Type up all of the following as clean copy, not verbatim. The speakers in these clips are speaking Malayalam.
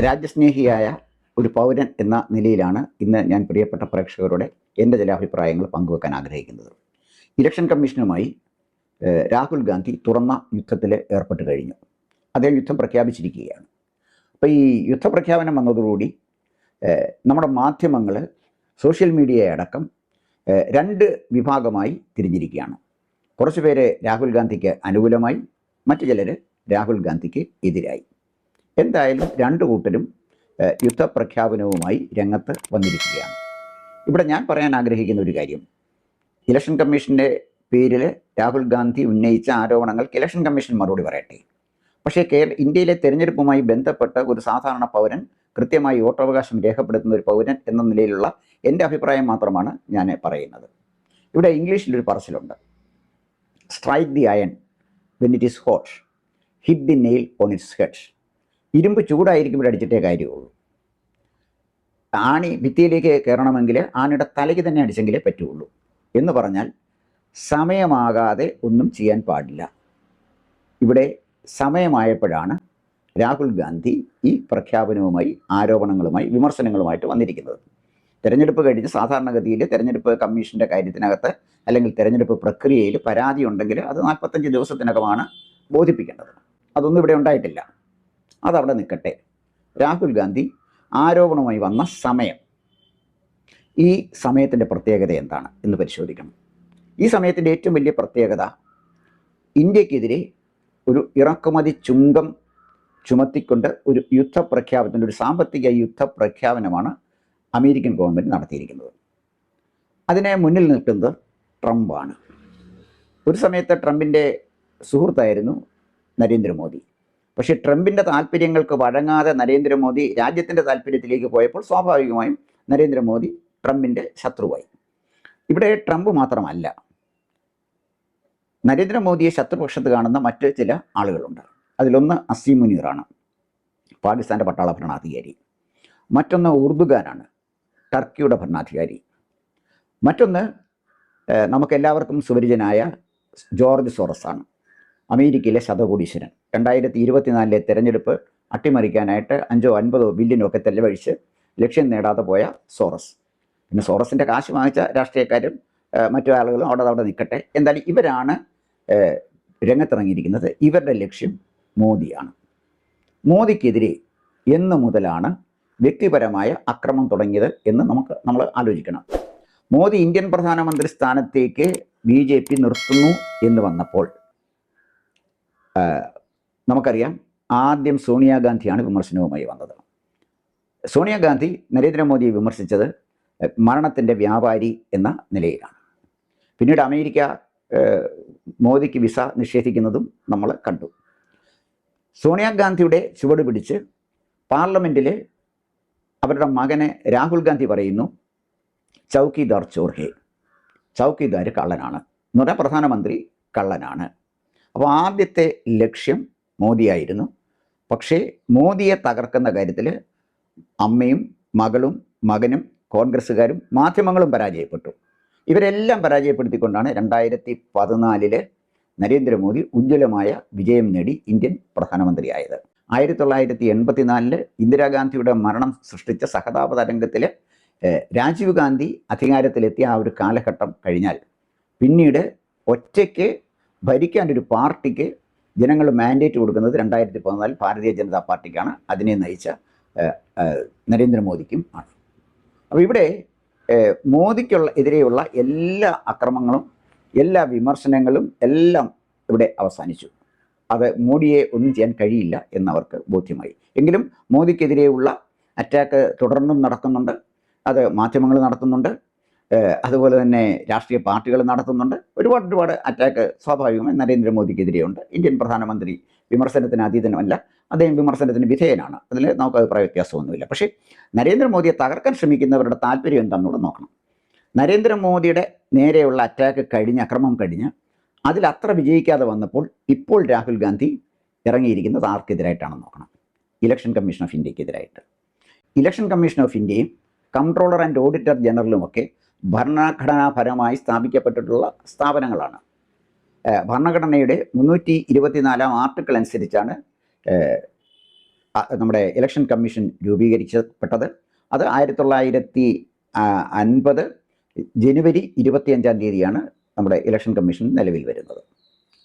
രാജ്യസ്നേഹിയായ ഒരു പൗരൻ എന്ന നിലയിലാണ് ഇന്ന് ഞാൻ പ്രിയപ്പെട്ട പ്രേക്ഷകരോട് എൻ്റെ ചില അഭിപ്രായങ്ങൾ പങ്കുവെക്കാൻ ആഗ്രഹിക്കുന്നത്. ഇലക്ഷൻ കമ്മീഷനുമായി രാഹുൽ ഗാന്ധി തുറന്ന യുദ്ധത്തിൽ ഏർപ്പെട്ട് കഴിഞ്ഞു. അദ്ദേഹം യുദ്ധം പ്രഖ്യാപിച്ചിരിക്കുകയാണ്. അപ്പോൾ ഈ യുദ്ധപ്രഖ്യാപനം വന്നതോടുകൂടി നമ്മുടെ മാധ്യമങ്ങൾ, സോഷ്യൽ മീഡിയ അടക്കം രണ്ട് വിഭാഗമായി തിരിഞ്ഞിരിക്കുകയാണ്. കുറച്ച് പേര് രാഹുൽ ഗാന്ധിക്ക് അനുകൂലമായി, മറ്റു ചിലർ രാഹുൽ ഗാന്ധിക്ക് എതിരായി. എന്തായാലും രണ്ടു കൂട്ടരും യുദ്ധപ്രഖ്യാപനവുമായി രംഗത്ത് വന്നിരിക്കുകയാണ്. ഇവിടെ ഞാൻ പറയാൻ ആഗ്രഹിക്കുന്ന ഒരു കാര്യം, ഇലക്ഷൻ കമ്മീഷൻ്റെ പേരിൽ രാഹുൽ ഗാന്ധി ഉന്നയിച്ച ആരോപണങ്ങൾക്ക് ഇലക്ഷൻ കമ്മീഷൻ മറുപടി പറയട്ടെ. പക്ഷേ ഇന്ത്യയിലെ തെരഞ്ഞെടുപ്പുമായി ബന്ധപ്പെട്ട ഒരു സാധാരണ പൗരൻ, കൃത്യമായി വോട്ടവകാശം രേഖപ്പെടുത്തുന്ന ഒരു പൗരൻ എന്ന നിലയിലുള്ള എൻ്റെ അഭിപ്രായം മാത്രമാണ് ഞാൻ പറയുന്നത്. ഇവിടെ ഇംഗ്ലീഷിലൊരു പറച്ചിലുണ്ട്, strike the iron when it is hot, hit the nail on its head. ഇരുമ്പ് ചൂടായിരിക്കും ഇവിടെ അടിച്ചിട്ടേ കാര്യമുള്ളൂ. ആണി ഭിത്തിയിലേക്ക് കയറണമെങ്കിൽ ആണിയുടെ തലയ്ക്ക് തന്നെ അടിച്ചെങ്കിലേ പറ്റുള്ളൂ എന്ന് പറഞ്ഞാൽ സമയമാകാതെ ഒന്നും ചെയ്യാൻ പാടില്ല. ഇവിടെ സമയമായപ്പോഴാണ് രാഹുൽ ഗാന്ധി ഈ പ്രഖ്യാപനവുമായി, ആരോപണങ്ങളുമായി, വിമർശനങ്ങളുമായിട്ട് വന്നിരിക്കുന്നത്. തെരഞ്ഞെടുപ്പ് കഴിഞ്ഞ് സാധാരണഗതിയിൽ തെരഞ്ഞെടുപ്പ് കമ്മീഷൻ്റെ കാര്യത്തിനകത്ത് അല്ലെങ്കിൽ തെരഞ്ഞെടുപ്പ് പ്രക്രിയയിൽ പരാതി ഉണ്ടെങ്കിൽ അത് 45 ദിവസത്തിനകമാണ് ബോധിപ്പിക്കേണ്ടത്. അതൊന്നും ഇവിടെ ഉണ്ടായിട്ടില്ല. അതവിടെ നിൽക്കട്ടെ. രാഹുൽ ഗാന്ധി ആരോപണവുമായി വന്ന സമയം, ഈ സമയത്തിൻ്റെ പ്രത്യേകത എന്താണ് എന്ന് പരിശോധിക്കണം. ഈ സമയത്തിൻ്റെ ഏറ്റവും വലിയ പ്രത്യേകത, ഇന്ത്യക്കെതിരെ ഒരു ഇറക്കുമതി ചുങ്കം ചുമത്തിക്കൊണ്ട് ഒരു യുദ്ധപ്രഖ്യാപനത്തിൻ്റെ, ഒരു സാമ്പത്തിക യുദ്ധപ്രഖ്യാപനമാണ് അമേരിക്കൻ ഗവൺമെൻറ് നടത്തിയിരിക്കുന്നത്. അതിനെ മുന്നിൽ നിൽക്കുന്നത് ട്രംപാണ്. ഒരു സമയത്ത് ട്രംപിൻ്റെ സുഹൃത്തായിരുന്നു നരേന്ദ്രമോദി. പക്ഷേ ട്രംപിൻ്റെ താല്പര്യങ്ങൾക്ക് വഴങ്ങാതെ നരേന്ദ്രമോദി രാജ്യത്തിൻ്റെ താല്പര്യത്തിലേക്ക് പോയപ്പോൾ സ്വാഭാവികമായും നരേന്ദ്രമോദി ട്രംപിൻ്റെ ശത്രുവായി. ഇവിടെ ട്രംപ് മാത്രമല്ല, നരേന്ദ്രമോദിയെ ശത്രുപക്ഷത്ത് കാണുന്ന മറ്റ് ചില ആളുകളുണ്ട്. അതിലൊന്ന് അസീം മുനീറാണ്, പാകിസ്ഥാൻ്റെ പട്ടാള ഭരണാധികാരി. മറ്റൊന്ന് ഉർദുഗാനാണ്, ടർക്കിയുടെ ഭരണാധികാരി. മറ്റൊന്ന് നമുക്കെല്ലാവർക്കും സുപരിചിതനായ ജോർജ് സോറസാണ്, അമേരിക്കയിലെ ശതകോടീശ്വരൻ. 2024 തെരഞ്ഞെടുപ്പ് അട്ടിമറിക്കാനായിട്ട് 5-50 ബില്യണോ ഒക്കെ ചെലവഴിച്ച് ലക്ഷ്യം നേടാതെ പോയ സോറസ്. പിന്നെ സോറസിൻ്റെ കാശ് വാങ്ങിച്ച രാഷ്ട്രീയക്കാരും മറ്റു ആളുകളും അവിടെ നിൽക്കട്ടെ. എന്തായാലും ഇവരാണ് രംഗത്തിറങ്ങിയിരിക്കുന്നത്. ഇവരുടെ ലക്ഷ്യം മോദിയാണ്. മോദിക്കെതിരെ എന്ന് മുതലാണ് വ്യക്തിപരമായ അക്രമം തുടങ്ങിയത് എന്ന് നമ്മൾ ആലോചിക്കണം. മോദി ഇന്ത്യൻ പ്രധാനമന്ത്രി സ്ഥാനത്തേക്ക് BJP നിർത്തുന്നു എന്ന് വന്നപ്പോൾ നമുക്കറിയാം, ആദ്യം സോണിയാഗാന്ധിയാണ് വിമർശനവുമായി വന്നത്. സോണിയാഗാന്ധി നരേന്ദ്രമോദിയെ വിമർശിച്ചത് മരണത്തിൻ്റെ വ്യാപാരി എന്ന നിലയിലാണ്. പിന്നീട് അമേരിക്ക മോദിക്ക് വിസ നിഷേധിക്കുന്നതും നമ്മൾ കണ്ടു. സോണിയാഗാന്ധിയുടെ ചുവട് പിടിച്ച് പാർലമെൻറ്റിൽ അവരുടെ മകനെ രാഹുൽ ഗാന്ധി പറയുന്നു, ചൗക്കിദാർ ചോർ ഹേ, ചൗക്കിദാർ കള്ളനാണ് എന്ന് പറഞ്ഞാൽ പ്രധാനമന്ത്രി കള്ളനാണ്. അപ്പോൾ ആദ്യത്തെ ലക്ഷ്യം മോദിയായിരുന്നു. പക്ഷേ മോദിയെ തകർക്കുന്ന കാര്യത്തിൽ അമ്മയും മകളും മകനും കോൺഗ്രസ്സുകാരും മാധ്യമങ്ങളും പരാജയപ്പെട്ടു. ഇവരെല്ലാം പരാജയപ്പെടുത്തിക്കൊണ്ടാണ് 2014 നരേന്ദ്രമോദി ഉജ്ജ്വലമായ വിജയം നേടി ഇന്ത്യൻ പ്രധാനമന്ത്രിയായത്. 1984 ഇന്ദിരാഗാന്ധിയുടെ മരണം സൃഷ്ടിച്ച സഹതാപ തരംഗത്തിൽ രാജീവ് ഗാന്ധി അധികാരത്തിലെത്തിയ ആ ഒരു കാലഘട്ടം കഴിഞ്ഞാൽ പിന്നീട് ഒറ്റയ്ക്ക് ഭരിക്കാനൊരു പാർട്ടിക്ക് ജനങ്ങൾ മാൻഡേറ്റ് കൊടുക്കുന്നത് 2014 ഭാരതീയ ജനതാ പാർട്ടിക്കാണ്. അതിനെ നയിച്ച നരേന്ദ്രമോദിക്കും ആണ്. അപ്പോൾ ഇവിടെ എതിരെയുള്ള എല്ലാ അക്രമങ്ങളും, എല്ലാ വിമർശനങ്ങളും എല്ലാം ഇവിടെ അവസാനിച്ചു. അത് മോഡിയെ ഒന്നും ചെയ്യാൻ കഴിയില്ല എന്നവർക്ക് ബോധ്യമായി. എങ്കിലും മോദിക്കെതിരെയുള്ള അറ്റാക്ക് തുടർന്നും നടക്കുന്നുണ്ട്. അത് മാധ്യമങ്ങൾ നടത്തുന്നുണ്ട്, അതുപോലെ തന്നെ രാഷ്ട്രീയ പാർട്ടികൾ നടത്തുന്നുണ്ട്. ഒരുപാട് അറ്റാക്ക് സ്വാഭാവികമായി നരേന്ദ്രമോദിക്കെതിരെയുണ്ട്. ഇന്ത്യൻ പ്രധാനമന്ത്രി വിമർശനത്തിന് അതീതനമല്ല, അദ്ദേഹം വിമർശനത്തിന് വിധേയനാണ്. അതിൽ നമുക്ക് അഭിപ്രായ വ്യത്യാസമൊന്നുമില്ല. പക്ഷേ നരേന്ദ്രമോദിയെ തകർക്കാൻ ശ്രമിക്കുന്നവരുടെ താല്പര്യം എന്താണെന്നുകൂടെ നോക്കണം. നരേന്ദ്രമോദിയുടെ നേരെയുള്ള അറ്റാക്ക് കഴിഞ്ഞ്, അക്രമം കഴിഞ്ഞ് അതിൽ അത്ര വിജയിക്കാതെ വന്നപ്പോൾ ഇപ്പോൾ രാഹുൽ ഗാന്ധി ഇറങ്ങിയിരിക്കുന്നത് ആർക്കെതിരായിട്ടാണെന്ന് നോക്കണം. ഇലക്ഷൻ കമ്മീഷൻ ഓഫ് ഇന്ത്യക്കെതിരായിട്ട്. ഇലക്ഷൻ കമ്മീഷൻ ഓഫ് ഇന്ത്യയും കൺട്രോളർ ആൻഡ് ഓഡിറ്റർ ജനറലുമൊക്കെ ഭരണഘടനാപരമായി സ്ഥാപിക്കപ്പെട്ടിട്ടുള്ള സ്ഥാപനങ്ങളാണ്. ഭരണഘടനയുടെ 324 ആർട്ടിക്കിൾ അനുസരിച്ചാണ് നമ്മുടെ ഇലക്ഷൻ കമ്മീഷൻ രൂപീകരിക്കപ്പെട്ടത്. അത് 1950 ജനുവരി 25-ാം തീയതിയാണ് നമ്മുടെ ഇലക്ഷൻ കമ്മീഷൻ നിലവിൽ വരുന്നത്.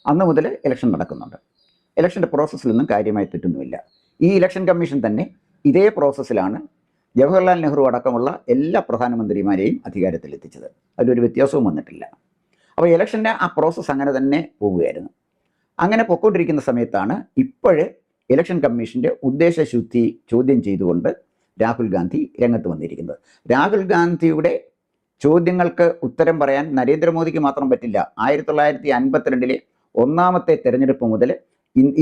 അന്ന് മുതൽ ഇലക്ഷൻ നടക്കുന്നുണ്ട്. ഇലക്ഷൻ്റെ പ്രോസസ്സിലൊന്നും കാര്യമായി തെറ്റൊന്നുമില്ല. ഈ ഇലക്ഷൻ കമ്മീഷൻ തന്നെ ഇതേ പ്രോസസ്സിലാണ് ജവഹർലാൽ നെഹ്റു അടക്കമുള്ള എല്ലാ പ്രധാനമന്ത്രിമാരെയും അധികാരത്തിലെത്തിച്ചത്. അതിലൊരു വ്യത്യാസവും വന്നിട്ടില്ല. അപ്പോൾ ഇലക്ഷൻ്റെ ആ പ്രോസസ്സ് അങ്ങനെ തന്നെ പോവുകയായിരുന്നു. അങ്ങനെ പൊയ്ക്കൊണ്ടിരിക്കുന്ന സമയത്താണ് ഇപ്പോഴേ ഇലക്ഷൻ കമ്മീഷൻ്റെ ഉദ്ദേശശുദ്ധി ചോദ്യം ചെയ്തുകൊണ്ട് രാഹുൽ ഗാന്ധി രംഗത്ത് വന്നിരിക്കുന്നത്. രാഹുൽ ഗാന്ധിയുടെ ചോദ്യങ്ങൾക്ക് ഉത്തരം പറയാൻ നരേന്ദ്രമോദിക്ക് മാത്രം പറ്റില്ല. 1952 ഒന്നാമത്തെ തെരഞ്ഞെടുപ്പ് മുതൽ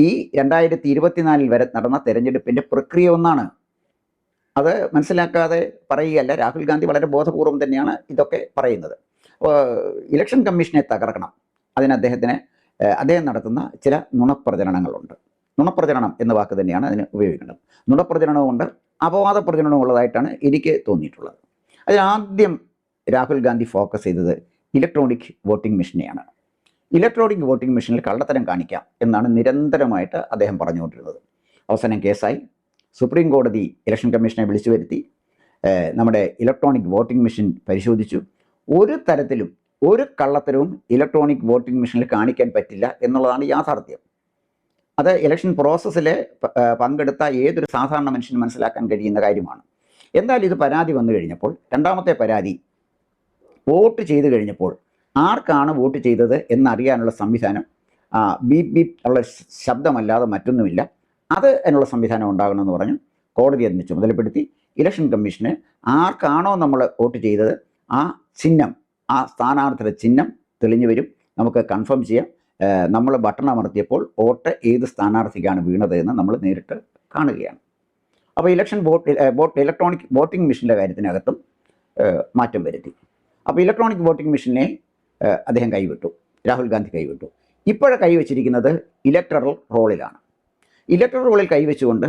ഈ 2024 വരെ നടന്ന തെരഞ്ഞെടുപ്പിൻ്റെ പ്രക്രിയ ഒന്നാണ്. അത് മനസ്സിലാക്കാതെ പറയുകയല്ല. രാഹുൽ ഗാന്ധി വളരെ ബോധപൂർവം തന്നെയാണ് ഇതൊക്കെ പറയുന്നത്. ഇലക്ഷൻ കമ്മീഷനെ തകർക്കണം. അതിന് അദ്ദേഹം നടത്തുന്ന ചില നുണപ്രചരണങ്ങളുണ്ട്. നുണപ്രചരണം എന്ന വാക്ക് തന്നെയാണ് അതിന് ഉപയോഗിക്കേണ്ടത്. നുണപ്രചരണവുമുണ്ട്, അപവാദ പ്രചരണവും ഉള്ളതായിട്ടാണ് എനിക്ക് തോന്നിയിട്ടുള്ളത്. അതിനാദ്യം രാഹുൽ ഗാന്ധി ഫോക്കസ് ചെയ്തത് ഇലക്ട്രോണിക് വോട്ടിംഗ് മെഷീനെയാണ്. ഇലക്ട്രോണിക് വോട്ടിംഗ് മെഷീനിൽ കള്ളത്തരം കാണിക്കാം എന്നാണ് നിരന്തരമായിട്ട് അദ്ദേഹം പറഞ്ഞുകൊണ്ടിരുന്നത്. അവസാനം കേസായി. സുപ്രീം കോടതി ഇലക്ഷൻ കമ്മീഷനെ വിളിച്ചു വരുത്തി നമ്മുടെ ഇലക്ട്രോണിക് വോട്ടിംഗ് മെഷീൻ പരിശോധിച്ചു. ഒരു തരത്തിലും ഒരു കള്ളത്തരവും ഇലക്ട്രോണിക് വോട്ടിംഗ് മെഷീനിൽ കാണിക്കാൻ പറ്റില്ല എന്നുള്ളതാണ് യാഥാർത്ഥ്യം. അത് ഇലക്ഷൻ പ്രോസസ്സിൽ പങ്കെടുത്ത ഏതൊരു സാധാരണ മനുഷ്യനും മനസ്സിലാക്കാൻ കഴിയുന്ന കാര്യമാണ്. എന്നാൽ ഇത് പരാതി വന്നു കഴിഞ്ഞപ്പോൾ, രണ്ടാമത്തെ പരാതി വോട്ട് ചെയ്ത് കഴിഞ്ഞപ്പോൾ ആർക്കാണ് വോട്ട് ചെയ്തത് എന്നറിയാനുള്ള സംവിധാനം, ബീപ് ബീപ് ഉള്ള ശബ്ദമല്ലാതെ മറ്റൊന്നുമില്ല, അത് എന്നുള്ള സംവിധാനം ഉണ്ടാകണമെന്ന് പറഞ്ഞു. കോടതി അതിനെ ചുമതലപ്പെടുത്തി. ഇലക്ഷൻ കമ്മീഷന് ആർക്കാണോ നമ്മൾ വോട്ട് ചെയ്തത് ആ ചിഹ്നം, ആ സ്ഥാനാർത്ഥിയുടെ ചിഹ്നം തെളിഞ്ഞു വരും, നമുക്ക് കൺഫേം ചെയ്യാം. നമ്മൾ ബട്ടൺ അമർത്തിയപ്പോൾ വോട്ട് ഏത് സ്ഥാനാർത്ഥിക്കാണ് വീണത് എന്ന് നമ്മൾ നേരിട്ട് കാണുകയാണ്. അപ്പോൾ ഇലക്ട്രോണിക് വോട്ടിംഗ് മെഷീൻ്റെ കാര്യത്തിനകത്തും മാറ്റം വരുത്തി. അപ്പോൾ ഇലക്ട്രോണിക് വോട്ടിംഗ് മെഷീനെ അദ്ദേഹം കൈവിട്ടു, രാഹുൽ ഗാന്ധി കൈവിട്ടു. ഇപ്പോഴെ കൈവച്ചിരിക്കുന്നത് ഇലക്ടറൽ റോളിലാണ്. ഇലക്ടറൽ റോളിൽ കൈവച്ചുകൊണ്ട്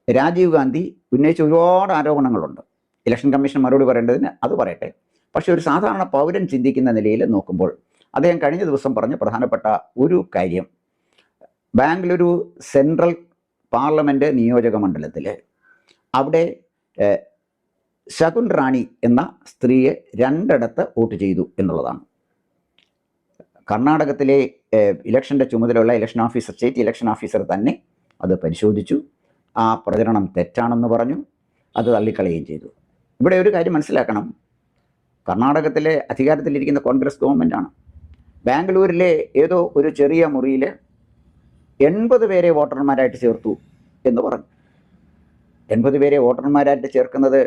രാജീവ് ഗാന്ധി ഉന്നയിച്ച ഒരുപാട് ആരോപണങ്ങളുണ്ട്. ഇലക്ഷൻ കമ്മീഷൻ മറുപടി പറയേണ്ടതിന് അത് പറയട്ടെ. പക്ഷേ ഒരു സാധാരണ പൗരൻ ചിന്തിക്കുന്ന നിലയിൽ നോക്കുമ്പോൾ അദ്ദേഹം കഴിഞ്ഞ ദിവസം പറഞ്ഞ പ്രധാനപ്പെട്ട ഒരു കാര്യം, ബാംഗ്ലൂരു സെൻട്രൽ പാർലമെൻറ്റ് നിയോജക മണ്ഡലത്തിൽ അവിടെ ശകുൻ റാണി എന്ന സ്ത്രീയെ 2 ഇടത്ത് വോട്ട് ചെയ്തു എന്നുള്ളതാണ്. കർണാടകത്തിലെ ഇലക്ഷൻ്റെ ചുമതലയുള്ള election officer, state election officer തന്നെ അത് പരിശോധിച്ചു. ആ പ്രചരണം തെറ്റാണെന്ന് പറഞ്ഞു. അത് തള്ളിക്കളയുകയും ചെയ്തു. ഇവിടെ ഒരു കാര്യം മനസ്സിലാക്കണം. കർണാടകത്തിലെ അധികാരത്തിലിരിക്കുന്ന കോൺഗ്രസ് ഗവൺമെൻറ്റാണ്. ബാംഗ്ലൂരിലെ ഏതോ ഒരു ചെറിയ മുറിയിൽ 80 പേരെ വോട്ടർമാരായിട്ട് ചേർത്തു എന്ന് പറഞ്ഞു. 80 പേരെ വോട്ടർമാരായിട്ട് ചേർക്കുന്നത്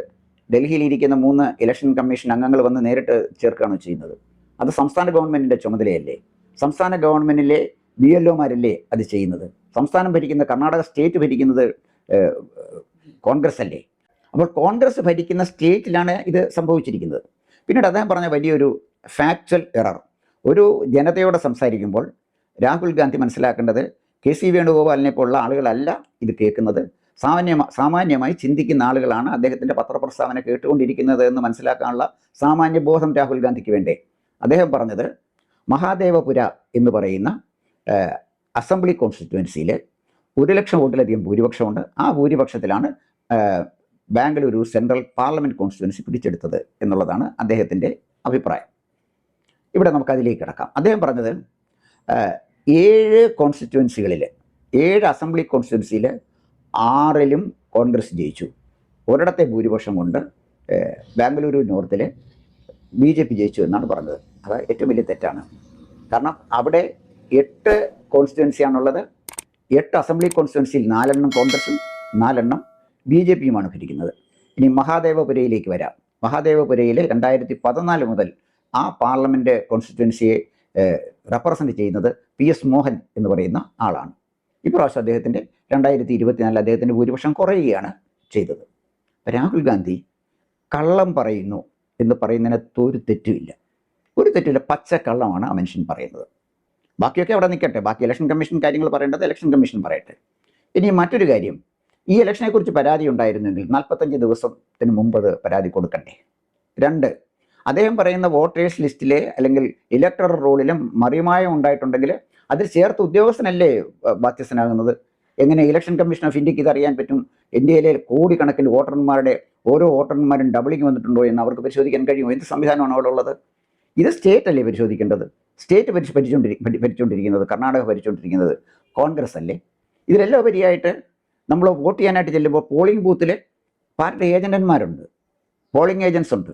ഡൽഹിയിലിരിക്കുന്ന 3 ഇലക്ഷൻ കമ്മീഷൻ അംഗങ്ങൾ വന്ന് നേരിട്ട് ചേർക്കുകയാണോ ചെയ്യുന്നത്? അത് സംസ്ഥാന ഗവൺമെൻറ്റിൻ്റെ ചുമതലയല്ലേ? സംസ്ഥാന ഗവൺമെൻറ്റിലെ BLOമാരല്ലേ അത് ചെയ്യുന്നത്? സംസ്ഥാനം ഭരിക്കുന്ന, കർണാടക സ്റ്റേറ്റ് ഭരിക്കുന്നത് കോൺഗ്രസ് അല്ലേ? അപ്പോൾ കോൺഗ്രസ് ഭരിക്കുന്ന സ്റ്റേറ്റിലാണ് ഇത് സംഭവിച്ചിരിക്കുന്നത്. പിന്നീട് അദ്ദേഹം പറഞ്ഞ വലിയൊരു ഫാക്ച്വൽ എറർ, ഒരു ജനതയോട് സംസാരിക്കുമ്പോൾ രാഹുൽ ഗാന്ധി മനസ്സിലാക്കേണ്ടത് KC വേണുഗോപാലിനെ പോലുള്ള ആളുകളല്ല ഇത് കേൾക്കുന്നത്. സാമാന്യമായി ചിന്തിക്കുന്ന ആളുകളാണ് അദ്ദേഹത്തിൻ്റെ പത്രപ്രസ്താവന കേട്ടുകൊണ്ടിരിക്കുന്നത് എന്ന് മനസ്സിലാക്കാനുള്ള സാമാന്യ ബോധം രാഹുൽ ഗാന്ധിക്ക് വേണ്ടേ? അദ്ദേഹം പറഞ്ഞത് മഹാദേവപുര എന്ന് പറയുന്ന അസംബ്ലി കോൺസ്റ്റിറ്റ്യുവൻസിയിൽ 1 ലക്ഷം വോട്ടിലധികം ഭൂരിപക്ഷമുണ്ട്. ആ ഭൂരിപക്ഷത്തിലാണ് ബാംഗ്ലൂരു സെൻട്രൽ പാർലമെൻറ്റ് കോൺസ്റ്റിറ്റ്യുവൻസി പിടിച്ചെടുത്തത് എന്നുള്ളതാണ് അദ്ദേഹത്തിൻ്റെ അഭിപ്രായം. ഇവിടെ നമുക്കതിലേക്ക് കിടക്കാം. അദ്ദേഹം പറഞ്ഞത് 7 കോൺസ്റ്റിറ്റ്യുവൻസികളിൽ, 7 അസംബ്ലി കോൺസ്റ്റിറ്റ്യുവൻസിയിൽ 6ലും കോൺഗ്രസ് ജയിച്ചു. ഒരിടത്തെ ഭൂരിപക്ഷം കൊണ്ട് ബാംഗ്ലൂരു നോർത്തിൽ BJP ജയിച്ചു എന്നാണ് പറഞ്ഞത്. അത് ഏറ്റവും വലിയ തെറ്റാണ്. കാരണം അവിടെ 8 കോൺസ്റ്റിറ്റ്യുവൻസിയാണുള്ളത്. 8 അസംബ്ലി കോൺസ്റ്റിറ്റ്യുവൻസിയിൽ 4 എണ്ണം കോൺഗ്രസും 4 എണ്ണം BJPയുമാണ് ഭരിക്കുന്നത്. ഇനി മഹാദേവപുരയിലേക്ക് വരാം. മഹാദേവപുരയിൽ 2014 മുതൽ ആ പാർലമെൻറ്റ് കോൺസ്റ്റിറ്റ്യുവൻസിയെ റെപ്രസെൻറ്റ് ചെയ്യുന്നത് PS മോഹൻ എന്ന് പറയുന്ന ആളാണ്. ഇപ്രാവശ്യം അദ്ദേഹത്തിൻ്റെ 2024 അദ്ദേഹത്തിൻ്റെ ഭൂരിപക്ഷം കുറയുകയാണ് ചെയ്തത്. രാഹുൽ ഗാന്ധി കള്ളം പറയുന്നു എന്ന് പറയുന്നതിനകത്ത് ഒരു തെറ്റുമില്ല. ഒരു തെറ്റില്ല, പച്ചക്കള്ളമാണ് ആ മനുഷ്യൻ പറയുന്നത്. ബാക്കിയൊക്കെ അവിടെ നിൽക്കട്ടെ. ബാക്കി ഇലക്ഷൻ കമ്മീഷൻ കാര്യങ്ങൾ പറയേണ്ടത് ഇലക്ഷൻ കമ്മീഷൻ പറയട്ടെ. ഇനി മറ്റൊരു കാര്യം, ഈ ഇലക്ഷനെക്കുറിച്ച് പരാതി ഉണ്ടായിരുന്നെങ്കിൽ 45 ദിവസത്തിന് മുമ്പ് അത് പരാതി കൊടുക്കണ്ടേ? 2, അദ്ദേഹം പറയുന്ന വോട്ടേഴ്സ് ലിസ്റ്റിലെ അല്ലെങ്കിൽ ഇലക്ടറൽ റോളിലും മറിമായം ഉണ്ടായിട്ടുണ്ടെങ്കിൽ അതിൽ ചേർത്ത് ഉദ്യോഗസ്ഥനല്ലേ ബാധ്യസ്ഥനാകുന്നത്? എങ്ങനെ ഇലക്ഷൻ കമ്മീഷൻ ഓഫ് ഇന്ത്യക്ക് ഇതറിയാൻ പറ്റും? ഇന്ത്യയിലെ കോടിക്കണക്കിന് വോട്ടർമാരുടെ ഓരോ വോട്ടർമാരും ഡബിളിങ് വന്നിട്ടുണ്ടോ എന്ന് അവർക്ക് പരിശോധിക്കാൻ കഴിയുമോ? എന്ത് സംവിധാനമാണ് അവിടെ ഉള്ളത്? ഇത് സ്റ്റേറ്റ് അല്ലേ പരിശോധിക്കേണ്ടത്? സ്റ്റേറ്റ് ഭരിച്ചുകൊണ്ടിരിക്കുന്നത്, കർണാടക ഭരിച്ചുകൊണ്ടിരിക്കുന്നത് കോൺഗ്രസ് അല്ലേ? ഇതിലെല്ലാം ഉപരിയായിട്ട് നമ്മൾ വോട്ട് ചെയ്യാനായിട്ട് ചെല്ലുമ്പോൾ പോളിംഗ് ബൂത്തിൽ പാർട്ടി ഏജന്റന്മാരുണ്ട്, പോളിംഗ് ഏജൻസ് ഉണ്ട്.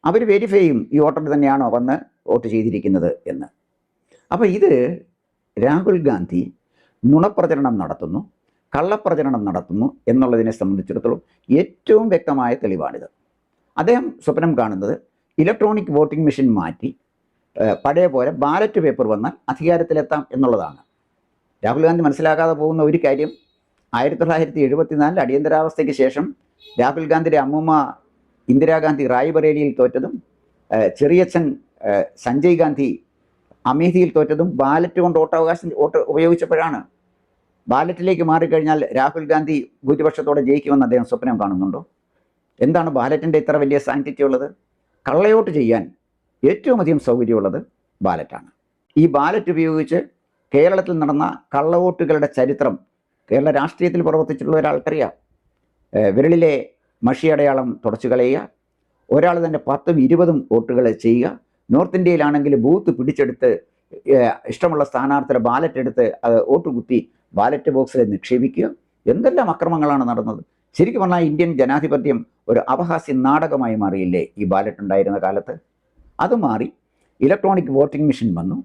അവർ വെരിഫൈ ചെയ്യും ഈ വോട്ടർ തന്നെയാണോ വന്ന് വോട്ട് ചെയ്തിരിക്കുന്നത് എന്ന്. അപ്പോൾ ഇത് രാഹുൽ ഗാന്ധി നുണപ്രചരണം നടത്തുന്നു, കള്ളപ്രചരണം നടത്തുന്നു എന്നുള്ളതിനെ സംബന്ധിച്ചിടത്തോളം ഏറ്റവും വ്യക്തമായ തെളിവാണിത്. അദ്ദേഹം സ്വപ്നം കാണുന്നത് ഇലക്ട്രോണിക് വോട്ടിംഗ് മെഷീൻ മാറ്റി പഴയ പോലെ ബാലറ്റ് പേപ്പർ വന്നാൽ അധികാരത്തിലെത്താം എന്നുള്ളതാണ്. രാഹുൽ ഗാന്ധി മനസ്സിലാക്കാതെ പോകുന്ന ഒരു കാര്യം, 1974 അടിയന്തരാവസ്ഥയ്ക്ക് ശേഷം രാഹുൽ ഗാന്ധിയുടെ അമ്മൂമ്മ ഇന്ദിരാഗാന്ധി റായ്ബറേലിയിൽ തോറ്റതും ചെറിയച്ഛൻ സഞ്ജയ് ഗാന്ധി അമേഠിയിൽ തോറ്റതും ബാലറ്റ് കൊണ്ട് വോട്ട് ഉപയോഗിച്ചപ്പോഴാണ്. ബാലറ്റിലേക്ക് മാറിക്കഴിഞ്ഞാൽ രാഹുൽ ഗാന്ധി ഭൂരിപക്ഷത്തോടെ ജയിക്കുമെന്ന് അദ്ദേഹം സ്വപ്നം കാണുന്നുണ്ടോ? എന്താണ് ബാലറ്റിൻ്റെ ഇത്ര വലിയ സാങ്ക്ടിറ്റി ഉള്ളത്? കള്ളവോട്ട് ചെയ്യാൻ ഏറ്റവും അധികം സൗകര്യമുള്ളത് ബാലറ്റാണ്. ഈ ബാലറ്റ് ഉപയോഗിച്ച് കേരളത്തിൽ നടന്ന കള്ളവോട്ടുകളുടെ ചരിത്രം കേരള രാഷ്ട്രീയത്തിൽ പ്രവർത്തിച്ചിട്ടുള്ള ഒരാൾക്കറിയാം. വിരലിലെ മഷിയടയാളം തുടച്ചു കളയുക, ഒരാൾ തന്നെ 10ഉം 20ഉം വോട്ടുകൾ ചെയ്യുക, നോർത്ത് ഇന്ത്യയിലാണെങ്കിൽ ബൂത്ത് പിടിച്ചെടുത്ത് ഇഷ്ടമുള്ള സ്ഥാനാർത്ഥിയുടെ ബാലറ്റ് എടുത്ത് അത് വോട്ട് കുത്തി ബാലറ്റ് ബോക്സിൽ നിക്ഷേപിക്കുക, എന്തെല്ലാം അക്രമങ്ങളാണ് നടന്നത്. ശരിക്കും പറഞ്ഞാൽ ഇന്ത്യൻ ജനാധിപത്യം ഒരു അപഹാസ്യ നാടകമായി മാറിയില്ലേ ഈ ബാലറ്റ് ഉണ്ടായിരുന്ന കാലത്ത്? അത് മാറി ഇലക്ട്രോണിക് വോട്ടിംഗ് മെഷീൻ വന്നു,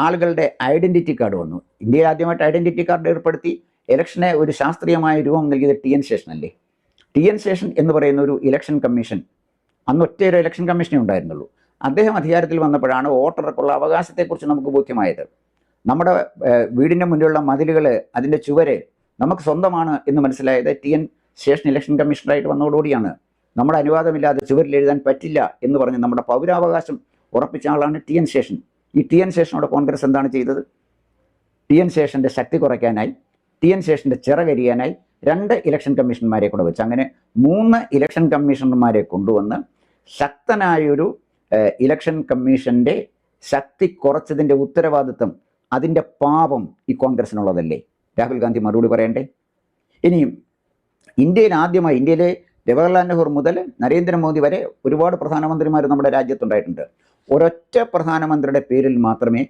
ആളുകളുടെ ഐഡൻറ്റിറ്റി കാർഡ് വന്നു. ഇന്ത്യയിൽ ആദ്യമായിട്ട് ഐഡൻറ്റിറ്റി കാർഡ് ഏർപ്പെടുത്തി ഇലക്ഷനെ ഒരു ശാസ്ത്രീയമായ രൂപം നൽകിയത് ടി എൻ ശേഷൻ അല്ലേ? ടി എൻ ശേഷൻ എന്ന് പറയുന്ന ഒരു ഇലക്ഷൻ കമ്മീഷൻ, അന്ന് ഒറ്റയൊരു ഇലക്ഷൻ കമ്മീഷനേ ഉണ്ടായിരുന്നുള്ളൂ. അദ്ദേഹം അധികാരത്തിൽ വന്നപ്പോഴാണ് വോട്ടർക്കുള്ള അവകാശത്തെക്കുറിച്ച് നമുക്ക് ബോധ്യമായത്. നമ്മുടെ വീടിൻ്റെ മുന്നിലുള്ള മതിലുകൾ, അതിൻ്റെ ചുവര് നമുക്ക് സ്വന്തമാണ് എന്ന് മനസ്സിലായത് ടി എൻ ശേഷൻ ഇലക്ഷൻ കമ്മീഷണറായിട്ട് വന്നതോടുകൂടിയാണ്. നമ്മുടെ അനുവാദമില്ലാതെ ചുവരിൽ എഴുതാൻ പറ്റില്ല എന്ന് പറഞ്ഞ് നമ്മുടെ പൗരാവകാശം ഉറപ്പിച്ച ആളാണ് ടി എൻ ശേഷൻ. ഈ ടി എൻ ശേഷനോട് കോൺഗ്രസ് എന്താണ് ചെയ്തത്? ടി എൻ ശേഷൻ്റെ ശക്തി കുറയ്ക്കാനായി, ടി എൻ ശേഷൻ്റെ ചിറകരിയാനായി 2 ഇലക്ഷൻ കമ്മീഷന്മാരെ കൂടെ വെച്ച് അങ്ങനെ 3 ഇലക്ഷൻ കമ്മീഷണർമാരെ കൊണ്ടുവന്ന് ശക്തനായൊരു ഇലക്ഷൻ കമ്മീഷൻ്റെ ശക്തി കുറച്ചതിൻ്റെ ഉത്തരവാദിത്വം, അതിൻ്റെ പാപം ഈ കോൺഗ്രസിനുള്ളതല്ലേ? രാഹുൽ ഗാന്ധി മറുപടി പറയണ്ടേ? ഇനിയും ഇന്ത്യയിലെ ജവഹർലാൽ നെഹ്റു മുതൽ നരേന്ദ്രമോദി വരെ ഒരുപാട് പ്രധാനമന്ത്രിമാർ നമ്മുടെ രാജ്യത്തുണ്ടായിട്ടുണ്ട്. ഒരൊറ്റ പ്രധാനമന്ത്രിയുടെ പേരിൽ മാത്രമേ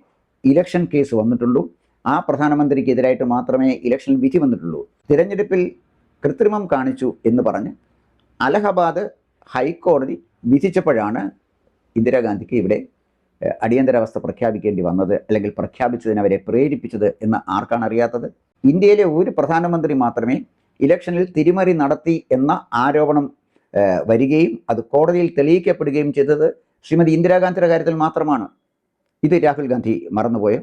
ഇലക്ഷൻ കേസ് വന്നിട്ടുള്ളൂ. ആ പ്രധാനമന്ത്രിക്കെതിരായിട്ട് മാത്രമേ ഇലക്ഷൻ വിധി വന്നിട്ടുള്ളൂ. തിരഞ്ഞെടുപ്പിൽ കൃത്രിമം കാണിച്ചു എന്ന് പറഞ്ഞ് അലഹബാദ് ഹൈക്കോടതി വിധിച്ചപ്പോഴാണ് ഇന്ദിരാഗാന്ധിക്ക് ഇവിടെ അടിയന്തരാവസ്ഥ പ്രഖ്യാപിക്കേണ്ടി വന്നത്, അല്ലെങ്കിൽ പ്രഖ്യാപിച്ചതിന് അവരെ പ്രേരിപ്പിച്ചത് എന്ന് ആർക്കാണ് അറിയാത്തത്? ഇന്ത്യയിലെ ഒരു പ്രധാനമന്ത്രി മാത്രമേ ഇലക്ഷനിൽ തിരിമറി നടത്തി എന്ന ആരോപണം വരികയും അത് കോടതിയിൽ തെളിയിക്കപ്പെടുകയും ചെയ്തത് ശ്രീമതി ഇന്ദിരാഗാന്ധിയുടെ കാര്യത്തിൽ മാത്രമാണ്. ഇത് രാഹുൽ ഗാന്ധി മറന്നുപോയോ?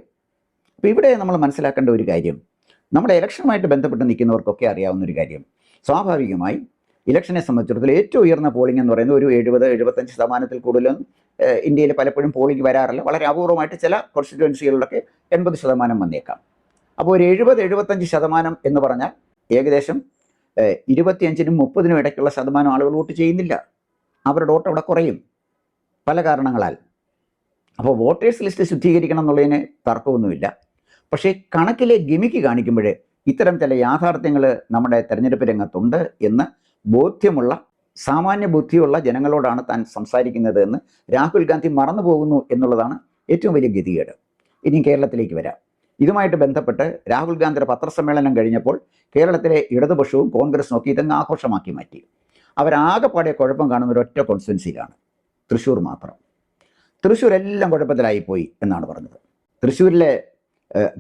അപ്പോൾ ഇവിടെ നമ്മൾ മനസ്സിലാക്കേണ്ട ഒരു കാര്യം, നമ്മുടെ ഇലക്ഷനുമായിട്ട് ബന്ധപ്പെട്ട് നിൽക്കുന്നവർക്കൊക്കെ അറിയാവുന്ന ഒരു കാര്യം, സ്വാഭാവികമായി ഇലക്ഷനെ സംബന്ധിച്ചിടത്തോളം ഏറ്റവും ഉയർന്ന പോളിംഗ് എന്ന് പറയുന്നത് ഒരു 70-75% കൂടുതലൊന്നും ഇന്ത്യയിൽ പലപ്പോഴും പോളിംഗ് വരാറില്ല. വളരെ അപൂർവമായിട്ട് ചില കോൺസ്റ്റിറ്റ്യുവൻസികളിലൊക്കെ 80% വന്നേക്കാം. അപ്പോൾ ഒരു 70-75% എന്ന് പറഞ്ഞാൽ ഏകദേശം 25-നും 30-നും ഇടയ്ക്കുള്ള ശതമാനം ആളുകൾ വോട്ട് ചെയ്യുന്നില്ല. അവരുടെ വോട്ട് അവിടെ കുറയും പല കാരണങ്ങളാൽ. അപ്പോൾ വോട്ടേഴ്സ് ലിസ്റ്റ് ശുദ്ധീകരിക്കണം എന്നുള്ളതിന് തർക്കമൊന്നുമില്ല. പക്ഷേ കണക്കിലെ ഗിമിക്ക് കാണിക്കുമ്പോൾ ഇത്തരം ചില യാഥാർത്ഥ്യങ്ങൾ നമ്മുടെ തെരഞ്ഞെടുപ്പ് രംഗത്തുണ്ട് എന്ന് ബോധ്യമുള്ള സാമാന്യ ബുദ്ധിയുള്ള ജനങ്ങളോടാണ് താൻ സംസാരിക്കുന്നത് എന്ന് രാഹുൽ ഗാന്ധി മറന്നു പോകുന്നു എന്നുള്ളതാണ് ഏറ്റവും വലിയ ഗതികേട്. ഇനി കേരളത്തിലേക്ക് വരാം. ഇതുമായിട്ട് ബന്ധപ്പെട്ട് രാഹുൽ ഗാന്ധിയുടെ പത്രസമ്മേളനം കഴിഞ്ഞപ്പോൾ കേരളത്തിലെ ഇടതുപക്ഷവും കോൺഗ്രസും ഒക്കെ ഇതങ്ങ് ആഘോഷമാക്കി മാറ്റി. അവരാകെപ്പാടെ കുഴപ്പം കാണുന്ന ഒരൊറ്റ കോൺസ്റ്റിറ്റ്യുവൻസിയിലാണ്, തൃശ്ശൂർ മാത്രം. തൃശ്ശൂർ എല്ലാം കുഴപ്പത്തിലായിപ്പോയി എന്നാണ് പറഞ്ഞത്. തൃശ്ശൂരിലെ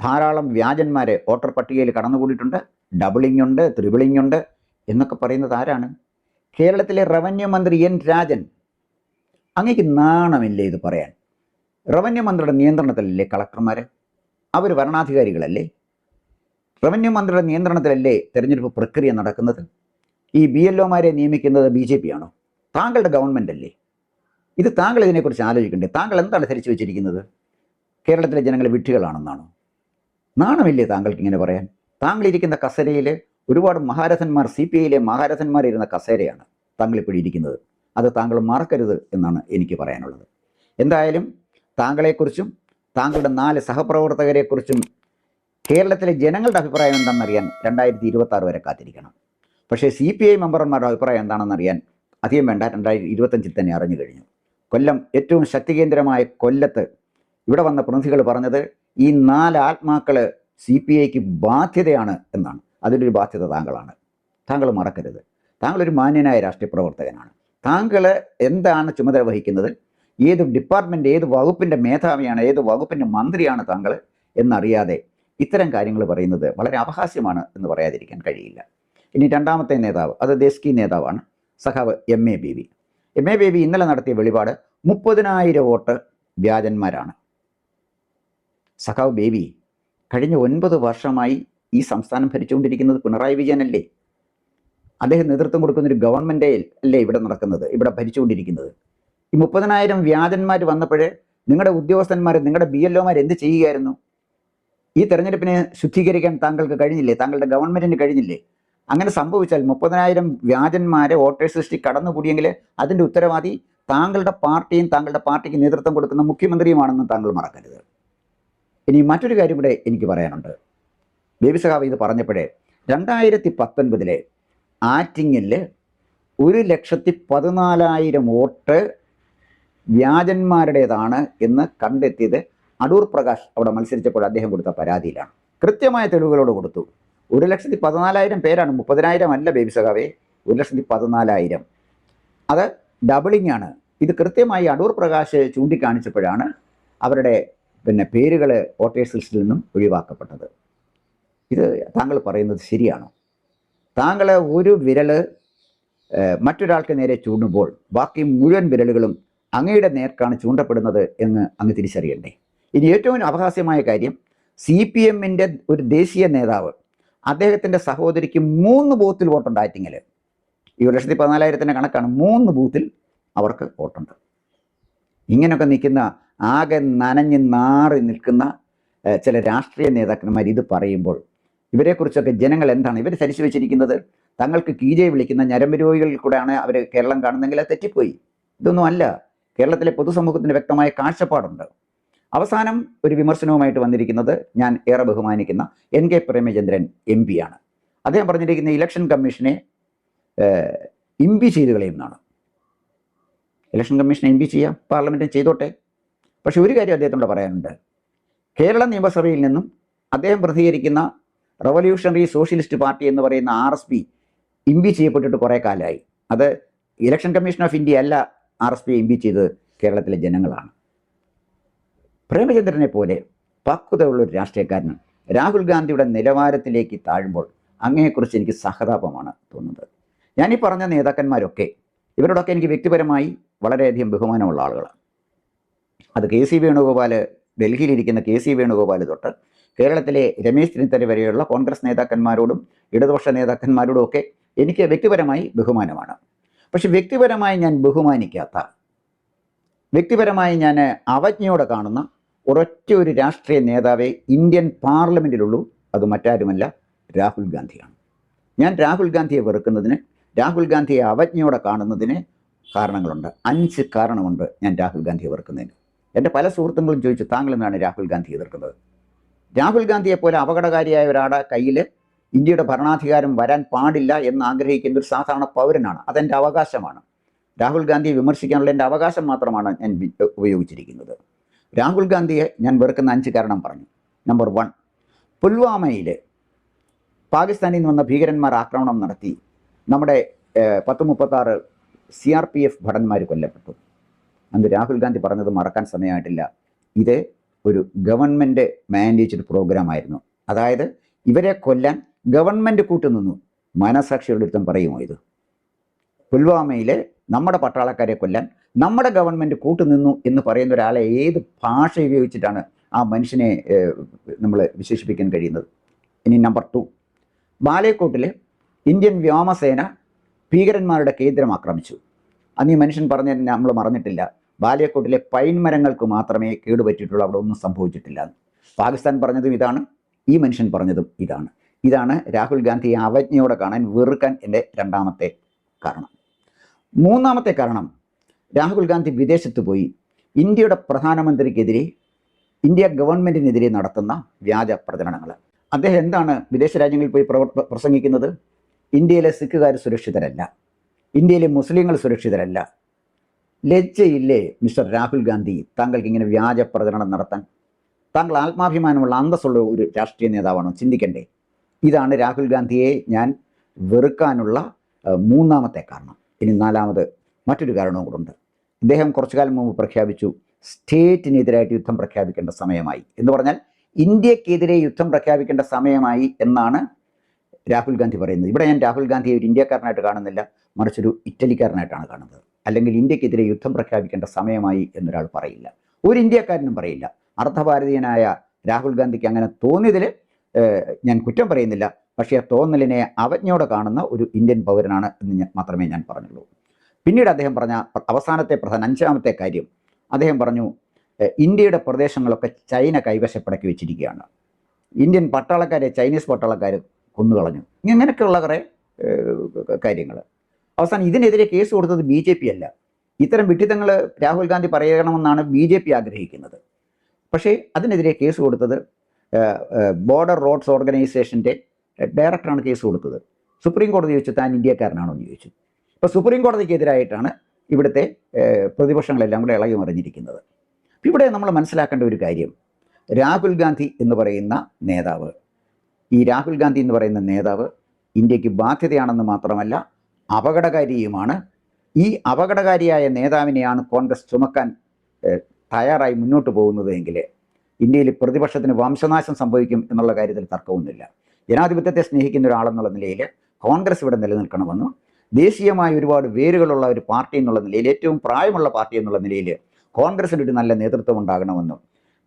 ധാരാളം വ്യാജന്മാരെ വോട്ടർ പട്ടികയിൽ കടന്നുകൂടിയിട്ടുണ്ട്, ഡബിളിംഗ് ഉണ്ട്, ത്രിബിളിംഗ് ഉണ്ട് എന്നൊക്കെ പറയുന്നത് ആരാണ്? കേരളത്തിലെ റവന്യൂ മന്ത്രി എൻ രാജൻ. അങ്ങേക്ക് നാണമില്ലേ ഇത് പറയാൻ? റവന്യൂ മന്ത്രിയുടെ നിയന്ത്രണത്തിലല്ലേ കളക്ടർമാർ? അവർ ഭരണാധികാരികളല്ലേ? റവന്യൂ മന്ത്രിയുടെ നിയന്ത്രണത്തിലല്ലേ തെരഞ്ഞെടുപ്പ് പ്രക്രിയ നടക്കുന്നത്? ഈ BLOമാരെ നിയമിക്കുന്നത് BJP ആണോ? താങ്കളുടെ ഗവൺമെൻറ് അല്ലേ ഇത്? താങ്കൾ ഇതിനെക്കുറിച്ച് ആലോചിക്കണ്ടേ? താങ്കൾ എന്താണ് ധരിച്ചു വെച്ചിരിക്കുന്നത്? കേരളത്തിലെ ജനങ്ങൾ വിഡ്ഢികളാണെന്നാണോ? നാണമില്ലേ താങ്കൾക്ക് ഇങ്ങനെ പറയാൻ? താങ്കൾ ഇരിക്കുന്ന കസേരയിൽ ഒരുപാട് മഹാരഥന്മാർ, CPIയിലെ മഹാരഥന്മാർ ഇരുന്ന കസേരയാണ് താങ്കൾ ഇപ്പോൾ ഇരിക്കുന്നത്. അത് താങ്കൾ മറക്കരുത് എന്നാണ് എനിക്ക് പറയാനുള്ളത്. എന്തായാലും താങ്കളെക്കുറിച്ചും താങ്കളുടെ 4 സഹപ്രവർത്തകരെക്കുറിച്ചും കേരളത്തിലെ ജനങ്ങളുടെ അഭിപ്രായം എന്താണെന്നറിയാൻ 2026 വരെ കാത്തിരിക്കണം. പക്ഷേ CPI മെമ്പർമാരുടെ അഭിപ്രായം എന്താണെന്നറിയാൻ അധികം വേണ്ട, 2025 തന്നെ അറിഞ്ഞു കഴിഞ്ഞു. കൊല്ലം ഏറ്റവും ശക്തികേന്ദ്രമായ കൊല്ലത്ത് ഇവിടെ വന്ന പ്രതിനിധികൾ പറഞ്ഞത് ഈ 4 ആത്മാക്കൾ CPIക്ക് ബാധ്യതയാണ് എന്നാണ്. അതിലൊരു ബാധ്യത താങ്കളാണ്. താങ്കൾ മറക്കരുത്. താങ്കളൊരു മാന്യനായ രാഷ്ട്രീയ പ്രവർത്തകനാണ്. താങ്കൾ എന്താണ് ചുമതല വഹിക്കുന്നത്, ഏത് ഡിപ്പാർട്ട്മെൻറ്റ്, ഏത് വകുപ്പിൻ്റെ മേധാവിയാണ്, ഏത് വകുപ്പിൻ്റെ മന്ത്രിയാണ് താങ്കൾ എന്നറിയാതെ ഇത്തരം കാര്യങ്ങൾ പറയുന്നത് വളരെ അപഹാസ്യമാണ് എന്ന് പറയാതിരിക്കാൻ കഴിയില്ല. ഇനി രണ്ടാമത്തെ നേതാവ്, അത് ദേശീയ നേതാവാണ്, സഖാവ് MA ബേബി. MA ബേബി ഇന്നലെ നടത്തിയ വെളിപാട് 30,000 വോട്ട് വ്യാജന്മാരാണ്. സഖാവ് ബേബി, കഴിഞ്ഞ 9 വർഷമായി ഈ സംസ്ഥാനം ഭരിച്ചുകൊണ്ടിരിക്കുന്നത് പിണറായി വിജയനല്ലേ? അദ്ദേഹം നേതൃത്വം കൊടുക്കുന്നൊരു ഗവൺമെൻറ് അല്ലേ ഇവിടെ നടക്കുന്നത്, ഇവിടെ ഭരിച്ചുകൊണ്ടിരിക്കുന്നത്? ഈ 30,000 വ്യാജന്മാർ വന്നപ്പോഴേ നിങ്ങളുടെ ഉദ്യോഗസ്ഥന്മാർ, നിങ്ങളുടെ BLOമാർ എന്ത് ചെയ്യുകയായിരുന്നു? ഈ തെരഞ്ഞെടുപ്പിനെ ശുദ്ധീകരിക്കാൻ താങ്കൾക്ക് കഴിഞ്ഞില്ലേ? താങ്കളുടെ ഗവൺമെൻറ്റിന് കഴിഞ്ഞില്ലേ? അങ്ങനെ സംഭവിച്ചാൽ 30,000 വ്യാജന്മാരെ വോട്ടേഴ്സ് ലിസ്റ്റിൽ കടന്നുകൂടിയെങ്കിൽ അതിൻ്റെ ഉത്തരവാദി താങ്കളുടെ പാർട്ടിയും താങ്കളുടെ പാർട്ടിക്ക് നേതൃത്വം കൊടുക്കുന്ന മുഖ്യമന്ത്രിയുമാണെന്ന് താങ്കൾ മറക്കരുത്. ഇനി മറ്റൊരു കാര്യം കൂടെ എനിക്ക് പറയാനുണ്ട്. ബേബി സഖാവ് ഇത് പറഞ്ഞപ്പോഴേ 2019 ആറ്റിങ്ങിൽ 1,14,000 വോട്ട് വ്യാജന്മാരുടേതാണ് എന്ന് കണ്ടെത്തിയത് അടൂർ പ്രകാശ് അവിടെ മത്സരിച്ചപ്പോൾ അദ്ദേഹം കൊടുത്ത പരാതിയിലാണ്. കൃത്യമായ തെളിവുകളോട് കൊടുത്തു. 1,14,000 പേരാണ്, 30,000 അല്ല ബേബി സഖാവേ, 1,14,000. അത് ഡബിളിംഗ് ആണ്. ഇത് കൃത്യമായി അടൂർ പ്രകാശ് ചൂണ്ടിക്കാണിച്ചപ്പോഴാണ് അവരുടെ പേരുകൾ വോട്ടേഴ്സ് ലിസ്റ്റിൽ നിന്നും ഒഴിവാക്കപ്പെട്ടത്. ഇത് താങ്കൾ പറയുന്നത് ശരിയാണോ? താങ്കൾ ഒരു വിരൽ മറ്റൊരാൾക്ക് നേരെ ചൂണ്ടുമ്പോൾ ബാക്കി മുഴുവൻ വിരലുകളും അങ്ങയുടെ നേർക്കാണ് ചൂണ്ടപ്പെടുന്നത് എന്ന് അങ്ങ് തിരിച്ചറിയണ്ടേ? ഇനി ഏറ്റവും അപഹാസ്യമായ കാര്യം, CPMൻ്റെ ഒരു ദേശീയ നേതാവ്, അദ്ദേഹത്തിൻ്റെ സഹോദരിക്ക് 3 ബൂത്തിൽ വോട്ടുണ്ട് ആറ്റിങ്ങൽ. ഈ 1,14,000 കണക്കാണ്, 3 ബൂത്തിൽ അവർക്ക് വോട്ടുണ്ട്. ഇങ്ങനെയൊക്കെ നിൽക്കുന്ന, ആകെ നനഞ്ഞ് നാറി നിൽക്കുന്ന ചില രാഷ്ട്രീയ നേതാക്കന്മാർ ഇത് പറയുമ്പോൾ ഇവരെക്കുറിച്ചൊക്കെ ജനങ്ങൾ എന്താണ് ഇവർ ധരിച്ചു വെച്ചിരിക്കുന്നത്? തങ്ങൾക്ക് കീജെ വിളിക്കുന്ന ഞരമ്പ് രോഗികളിൽ കൂടെയാണ് അവർ കേരളം കാണുന്നെങ്കിൽ അത് തെറ്റിപ്പോയി. ഇതൊന്നും അല്ല. കേരളത്തിലെ പൊതുസമൂഹത്തിന് വ്യക്തമായ കാഴ്ചപ്പാടുണ്ട്. അവസാനം ഒരു വിമർശനവുമായിട്ട് വന്നിരിക്കുന്നത് ഞാൻ ഏറെ ബഹുമാനിക്കുന്ന NK പ്രേമചന്ദ്രൻ MP ആണ്. അദ്ദേഹം പറഞ്ഞിരിക്കുന്ന ഇലക്ഷൻ കമ്മീഷനെ ചെയ്തു കളയുന്നതാണ്. ഇലക്ഷൻ കമ്മീഷനെ ചെയ്യാം, പാർലമെൻറ്റിൽ ചെയ്തോട്ടെ. പക്ഷെ ഒരു കാര്യം അദ്ദേഹത്തോട് പറയാനുണ്ട്. കേരള നിയമസഭയിൽ നിന്നും അദ്ദേഹം പ്രതികരിക്കുന്ന റവല്യൂഷണറി സോഷ്യലിസ്റ്റ് പാർട്ടി എന്ന് പറയുന്ന RSP ചെയ്യപ്പെട്ടിട്ട് കുറേ കാലമായി. അത് ഇലക്ഷൻ കമ്മീഷൻ ഓഫ് ഇന്ത്യ അല്ല RSP ചെയ്തത് കേരളത്തിലെ ജനങ്ങളാണ്. പ്രേമചന്ദ്രനെ പോലെ പക്വതയുള്ളൊരു രാഷ്ട്രീയക്കാരൻ രാഹുൽ ഗാന്ധിയുടെ നിലവാരത്തിലേക്ക് താഴുമ്പോൾ അങ്ങയെക്കുറിച്ച് എനിക്ക് സഹതാപമാണ് തോന്നുന്നത്. ഞാനീ പറഞ്ഞ നേതാക്കന്മാരൊക്കെ, ഇവരോടൊക്കെ എനിക്ക് വ്യക്തിപരമായി വളരെയധികം ബഹുമാനമുള്ള ആളുകളാണ്. അത് KC വേണുഗോപാൽ, ഡൽഹിയിലിരിക്കുന്ന KC വേണുഗോപാൽ തൊട്ട് കേരളത്തിലെ രമേശ് ചെന്നിത്തല വരെയുള്ള കോൺഗ്രസ് നേതാക്കന്മാരോടും ഇടതുപക്ഷ നേതാക്കന്മാരോടും ഒക്കെ എനിക്ക് വ്യക്തിപരമായി ബഹുമാനമാണ്. പക്ഷെ വ്യക്തിപരമായി ഞാൻ ബഹുമാനിക്കാത്ത, വ്യക്തിപരമായി ഞാൻ അവജ്ഞയോടെ കാണുന്ന ഒരൊറ്റ ഒരു രാഷ്ട്രീയ നേതാവേ ഇന്ത്യൻ പാർലമെൻറ്റിലുള്ളൂ. അത് മറ്റാരുമല്ല, രാഹുൽ ഗാന്ധിയാണ്. ഞാൻ രാഹുൽ ഗാന്ധിയെ വെറുക്കുന്നതിന്, രാഹുൽ ഗാന്ധിയെ അവജ്ഞയോടെ കാണുന്നതിന് കാരണങ്ങളുണ്ട്. 5 കാരണമുണ്ട് ഞാൻ രാഹുൽ ഗാന്ധിയെ വെറുക്കുന്നതിന്. എൻ്റെ പല സുഹൃത്തുക്കളും ചോദിച്ചു, താങ്കൾ എന്താണ് രാഹുൽ ഗാന്ധി എതിർക്കുന്നത്? രാഹുൽ ഗാന്ധിയെപ്പോലെ അപകടകാരിയായ ഒരാളുടെ കയ്യിൽ ഇന്ത്യയുടെ ഭരണാധികാരം വരാൻ പാടില്ല എന്ന് ആഗ്രഹിക്കുന്ന ഒരു സാധാരണ പൗരനാണ്. അതെൻ്റെ അവകാശമാണ്. രാഹുൽ ഗാന്ധിയെ വിമർശിക്കാനുള്ള എൻ്റെ അവകാശം മാത്രമാണ് ഞാൻ ഉപയോഗിച്ചിരിക്കുന്നത്. രാഹുൽ ഗാന്ധിയെ ഞാൻ വെറുക്കുന്ന 5 കാരണം പറഞ്ഞു. നമ്പർ 1, പുൽവാമയിൽ പാകിസ്ഥാനിൽ നിന്ന് വന്ന ഭീകരന്മാർ ആക്രമണം നടത്തി നമ്മുടെ 1036 CRPF ഭടന്മാർ കൊല്ലപ്പെട്ടു. അന്ന് രാഹുൽ ഗാന്ധി പറഞ്ഞത് മറക്കാൻ സമയമായിട്ടില്ല. ഇത് ഒരു ഗവൺമെൻറ് മാനേജ്ഡ് പ്രോഗ്രാമായിരുന്നു. അതായത് ഇവരെ കൊല്ലാൻ ഗവൺമെൻറ് കൂട്ടുനിന്നു. മനസാക്ഷിയുടെ അടുത്തും പറയുമോ ഇത്? പുൽവാമയിൽ നമ്മുടെ പട്ടാളക്കാരെ കൊല്ലാൻ നമ്മുടെ ഗവൺമെൻറ് കൂട്ടുനിന്നു എന്ന് പറയുന്ന ഒരാളെ ഏത് ഭാഷ ഉപയോഗിച്ചിട്ടാണ് ആ മനുഷ്യനെ നമ്മൾ വിശേഷിപ്പിക്കാൻ കഴിയുന്നത്? ഇനി നമ്പർ 2, ബാലേക്കോട്ടിൽ ഇന്ത്യൻ വ്യോമസേന ഭീകരന്മാരുടെ കേന്ദ്രം ആക്രമിച്ചു. അന്ന് ഈ മനുഷ്യൻ പറഞ്ഞ നമ്മൾ മറന്നിട്ടില്ല, ബാലേക്കോട്ടിലെ പൈൻ മരങ്ങൾക്ക് മാത്രമേ കേടുപറ്റിയിട്ടുള്ളൂ, അവിടെ ഒന്നും സംഭവിച്ചിട്ടില്ല. പാകിസ്ഥാൻ പറഞ്ഞതും ഇതാണ്, ഈ മനുഷ്യൻ പറഞ്ഞതും ഇതാണ്. ഇതാണ് രാഹുൽ ഗാന്ധിയെ അവജ്ഞയോടെ കാണാൻ, വെറുക്കാൻ എൻ്റെ രണ്ടാമത്തെ കാരണം. മൂന്നാമത്തെ കാരണം, രാഹുൽ ഗാന്ധി വിദേശത്ത് പോയി ഇന്ത്യയുടെ പ്രധാനമന്ത്രിക്കെതിരെ, ഇന്ത്യ ഗവൺമെൻറ്റിനെതിരെ നടത്തുന്ന വ്യാജ പ്രചരണങ്ങൾ. അദ്ദേഹം എന്താണ് വിദേശ രാജ്യങ്ങളിൽ പോയി പ്രസംഗിക്കുന്നത്? ഇന്ത്യയിലെ സിഖുകാർ സുരക്ഷിതരല്ല, ഇന്ത്യയിലെ മുസ്ലിങ്ങൾ സുരക്ഷിതരല്ല. ലജ്ജയില്ലേ മിസ്റ്റർ രാഹുൽ ഗാന്ധി താങ്കൾക്ക് ഇങ്ങനെ വ്യാജ പ്രചരണം നടത്താൻ? താങ്കൾ ആത്മാഭിമാനമുള്ള അന്തസ്സുള്ള ഒരു രാഷ്ട്രീയ നേതാവാണോ? ചിന്തിക്കണ്ടേ? ഇതാണ് രാഹുൽ ഗാന്ധിയെ ഞാൻ വെറുക്കാനുള്ള മൂന്നാമത്തെ കാരണം. ഇനി നാലാമത് മറ്റൊരു കാരണവും കൂടെ ഉണ്ട്. ഇദ്ദേഹം കുറച്ചു കാലം മുമ്പ് പ്രഖ്യാപിച്ചു സ്റ്റേറ്റിനെതിരായിട്ട് യുദ്ധം പ്രഖ്യാപിക്കേണ്ട സമയമായി എന്ന് പറഞ്ഞാൽ ഇന്ത്യക്കെതിരെ യുദ്ധം പ്രഖ്യാപിക്കേണ്ട സമയമായി എന്നാണ് രാഹുൽ ഗാന്ധി പറയുന്നത്. ഇവിടെ ഞാൻ രാഹുൽ ഗാന്ധിയെ ഒരു ഇന്ത്യക്കാരനായിട്ട് കാണുന്നില്ല, മറിച്ചൊരു ഇറ്റലിക്കാരനായിട്ടാണ് കാണുന്നത്. അല്ലെങ്കിൽ ഇന്ത്യക്കെതിരെ യുദ്ധം പ്രഖ്യാപിക്കേണ്ട സമയമായി എന്നൊരാൾ പറയില്ല, ഒരു ഇന്ത്യക്കാരനും പറയില്ല. അർദ്ധഭാരതീയനായ രാഹുൽ ഗാന്ധിക്ക് അങ്ങനെ തോന്നിയതിൽ ഞാൻ കുറ്റം പറയുന്നില്ല. പക്ഷേ ആ തോന്നലിനെ അവജ്ഞയോടെ കാണുന്ന ഒരു ഇന്ത്യൻ പൗരനാണ് എന്ന് മാത്രമേ ഞാൻ പറഞ്ഞുള്ളൂ. പിന്നീട് അദ്ദേഹം പറഞ്ഞ അവസാനത്തെ അഞ്ചാമത്തെ കാര്യം, അദ്ദേഹം പറഞ്ഞു ഇന്ത്യയുടെ പ്രദേശങ്ങളൊക്കെ ചൈന കൈവശപ്പെടുത്തി വെച്ചിരിക്കുകയാണ്, ഇന്ത്യൻ പട്ടാളക്കാരെ ചൈനീസ് പട്ടാളക്കാർ കൊന്നുകളഞ്ഞു, ഇങ്ങനെയൊക്കെയുള്ള കുറേ കാര്യങ്ങൾ. അവസാനം ഇതിനെതിരെ കേസ് കൊടുത്തത് BJP അല്ല. ഇത്തരം വിഡ്ഢിത്തങ്ങൾ രാഹുൽ ഗാന്ധി പറയണമെന്നാണ് BJP ആഗ്രഹിക്കുന്നത്. പക്ഷേ അതിനെതിരെ കേസ് കൊടുത്തത് ബോർഡർ റോഡ്സ് ഓർഗനൈസേഷൻ്റെ ഡയറക്ടറാണ് കേസ് കൊടുത്തത്. സുപ്രീം കോടതി ചോദിച്ചു താൻ ഇന്ത്യക്കാരനാണോ എന്ന് ചോദിച്ചു. ഇപ്പോൾ സുപ്രീം കോടതിക്കെതിരായിട്ടാണ് ഇവിടുത്തെ പ്രതിപക്ഷങ്ങളെല്ലാം കൂടെ ഇളകി മറിഞ്ഞിരിക്കുന്നത്. ഇവിടെ നമ്മൾ മനസ്സിലാക്കേണ്ട ഒരു കാര്യം, രാഹുൽ ഗാന്ധി എന്ന് പറയുന്ന നേതാവ്, ഇന്ത്യക്ക് ബാധ്യതയാണെന്ന് മാത്രമല്ല അപകടകാരിയുമാണ്. ഈ അപകടകാരിയായ നേതാവിനെയാണ് കോൺഗ്രസ് ചുമക്കാൻ തയ്യാറായി മുന്നോട്ട് പോകുന്നത് എങ്കിൽ ഇന്ത്യയിൽ പ്രതിപക്ഷത്തിന് വംശനാശം സംഭവിക്കും എന്നുള്ള കാര്യത്തിൽ തർക്കമൊന്നുമില്ല. ജനാധിപത്യത്തെ സ്നേഹിക്കുന്ന ഒരാളെന്നുള്ള നിലയിൽ കോൺഗ്രസ് ഇവിടെ നിലനിൽക്കണമെന്നും ദേശീയമായ ഒരുപാട് വേരുകളുള്ള ഒരു പാർട്ടി എന്നുള്ള നിലയിൽ, ഏറ്റവും പ്രായമുള്ള പാർട്ടി എന്നുള്ള നിലയിൽ കോൺഗ്രസിന് ഒരു നല്ല നേതൃത്വം ഉണ്ടാകണമെന്നും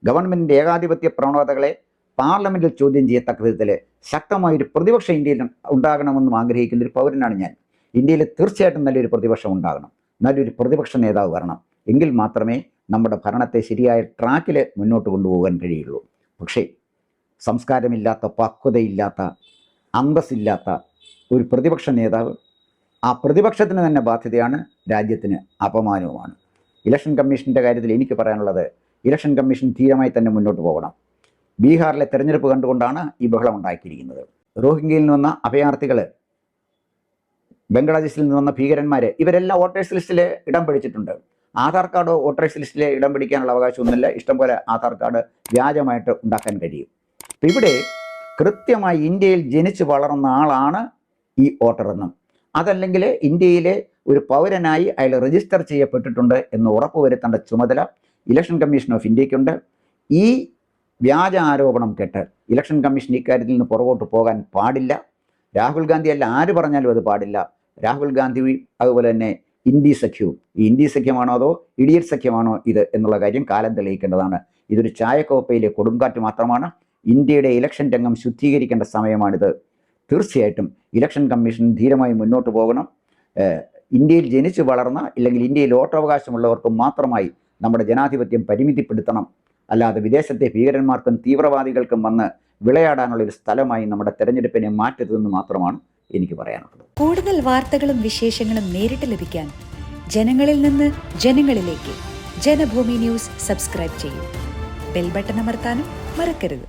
ഗവൺമെൻറ്റിൻ്റെ ഏകാധിപത്യ പ്രവണതകളെ പാർലമെൻറ്റിൽ ചോദ്യം ചെയ്യത്തക്ക വിധത്തിൽ ശക്തമായൊരു പ്രതിപക്ഷം ഇന്ത്യയിൽ ഉണ്ടാകണമെന്നും ആഗ്രഹിക്കുന്ന ഒരു പൗരനാണ് ഞാൻ. ഇന്ത്യയിൽ തീർച്ചയായിട്ടും നല്ലൊരു പ്രതിപക്ഷം ഉണ്ടാകണം, നല്ലൊരു പ്രതിപക്ഷ നേതാവ് വരണം. എങ്കിൽ മാത്രമേ നമ്മുടെ ഭരണത്തെ ശരിയായ ട്രാക്കിൽ മുന്നോട്ട് കൊണ്ടുപോകാൻ കഴിയുള്ളൂ. പക്ഷേ സംസ്കാരമില്ലാത്ത, പക്വതയില്ലാത്ത, അന്തസ്സില്ലാത്ത ഒരു പ്രതിപക്ഷ നേതാവ്, ആ പ്രതിപക്ഷത്തിന് തന്നെ ബാധ്യതയാണ്, രാജ്യത്തിന് അപമാനവുമാണ്. ഇലക്ഷൻ കമ്മീഷൻ്റെ കാര്യത്തിൽ എനിക്ക് പറയാനുള്ളത്, ഇലക്ഷൻ കമ്മീഷൻ ധീരമായി തന്നെ മുന്നോട്ട് പോകണം. ബീഹാറിലെ തെരഞ്ഞെടുപ്പ് കണ്ടുകൊണ്ടാണ് ഈ ബഹളം ഉണ്ടാക്കിയിരിക്കുന്നത്. റോഹിംഗ്യയിൽ നിന്ന് വന്ന അഭയാർത്ഥികൾ, ബംഗ്ലാദേശിൽ നിന്ന് വന്ന ഭീകരന്മാർ, ഇവരെല്ലാം വോട്ടേഴ്സ് ലിസ്റ്റിൽ ഇടം പിടിച്ചിട്ടുണ്ട്. ആധാർ കാർഡ് വോട്ടേഴ്സ് ലിസ്റ്റിൽ ഇടം പിടിക്കാനുള്ള അവകാശമൊന്നുമില്ല. ഇഷ്ടംപോലെ ആധാർ കാർഡ് വ്യാജമായിട്ട് ഉണ്ടാക്കാൻ കഴിയും. അപ്പം ഇവിടെ കൃത്യമായി ഇന്ത്യയിൽ ജനിച്ച് വളർന്ന ആളാണ് ഈ വോട്ടറെന്നും, അതല്ലെങ്കിൽ ഇന്ത്യയിലെ ഒരു പൗരനായി അയാൾ രജിസ്റ്റർ ചെയ്യപ്പെട്ടിട്ടുണ്ട് എന്ന് ഉറപ്പുവരുത്തേണ്ട ചുമതല ഇലക്ഷൻ കമ്മീഷൻ ഓഫ് ഇന്ത്യക്കുണ്ട്. ഈ വ്യാജ ആരോപണം കേട്ട് ഇലക്ഷൻ കമ്മീഷൻ ഇക്കാര്യത്തിൽ നിന്ന് പുറകോട്ട് പോകാൻ പാടില്ല. രാഹുൽ ഗാന്ധി അല്ല, ആര് പറഞ്ഞാലും അത് പാടില്ല. രാഹുൽ ഗാന്ധി അതുപോലെ തന്നെ ഇന്ത്യ സഖ്യവും, ഈ ഇന്ത്യ സഖ്യമാണോ അതോ ഇഡിയറ്റ് സഖ്യമാണോ ഇത് എന്നുള്ള കാര്യം കാലം തെളിയിക്കേണ്ടതാണ്. ഇതൊരു ചായക്കോപ്പയിലെ കൊടുങ്കാറ്റ് മാത്രമാണ്. ഇന്ത്യയുടെ ഇലക്ഷൻ രംഗം ശുദ്ധീകരിക്കേണ്ട സമയമാണിത്. തീർച്ചയായിട്ടും ഇലക്ഷൻ കമ്മീഷൻ ധീരമായി മുന്നോട്ട് പോകണം. ഇന്ത്യയിൽ ജനിച്ചു വളർന്ന, ഇല്ലെങ്കിൽ ഇന്ത്യയിൽ വോട്ടവകാശമുള്ളവർക്ക് മാത്രമായി നമ്മുടെ ജനാധിപത്യം പരിമിതിപ്പെടുത്തണം. അല്ലാതെ വിദേശത്തെ ഭീകരന്മാർക്കും തീവ്രവാദികൾക്കും വന്ന് വിളയാടാനുള്ള ഒരു സ്ഥലമായി നമ്മുടെ തെരഞ്ഞെടുപ്പിനെ മാറ്റരുതെന്ന് മാത്രമാണ് എനിക്ക് പറയാനുള്ളത്. കൂടുതൽ വാർത്തകളും വിശേഷങ്ങളും നേരിട്ട് ലഭിക്കാൻ ജനങ്ങളിൽ നിന്ന് ജനങ്ങളിലേക്ക് ജനഭൂമി ന്യൂസ് സബ്സ്ക്രൈബ് ചെയ്യൂ. ബെൽ ബട്ടൺ അമർത്താനും മറക്കരുത്.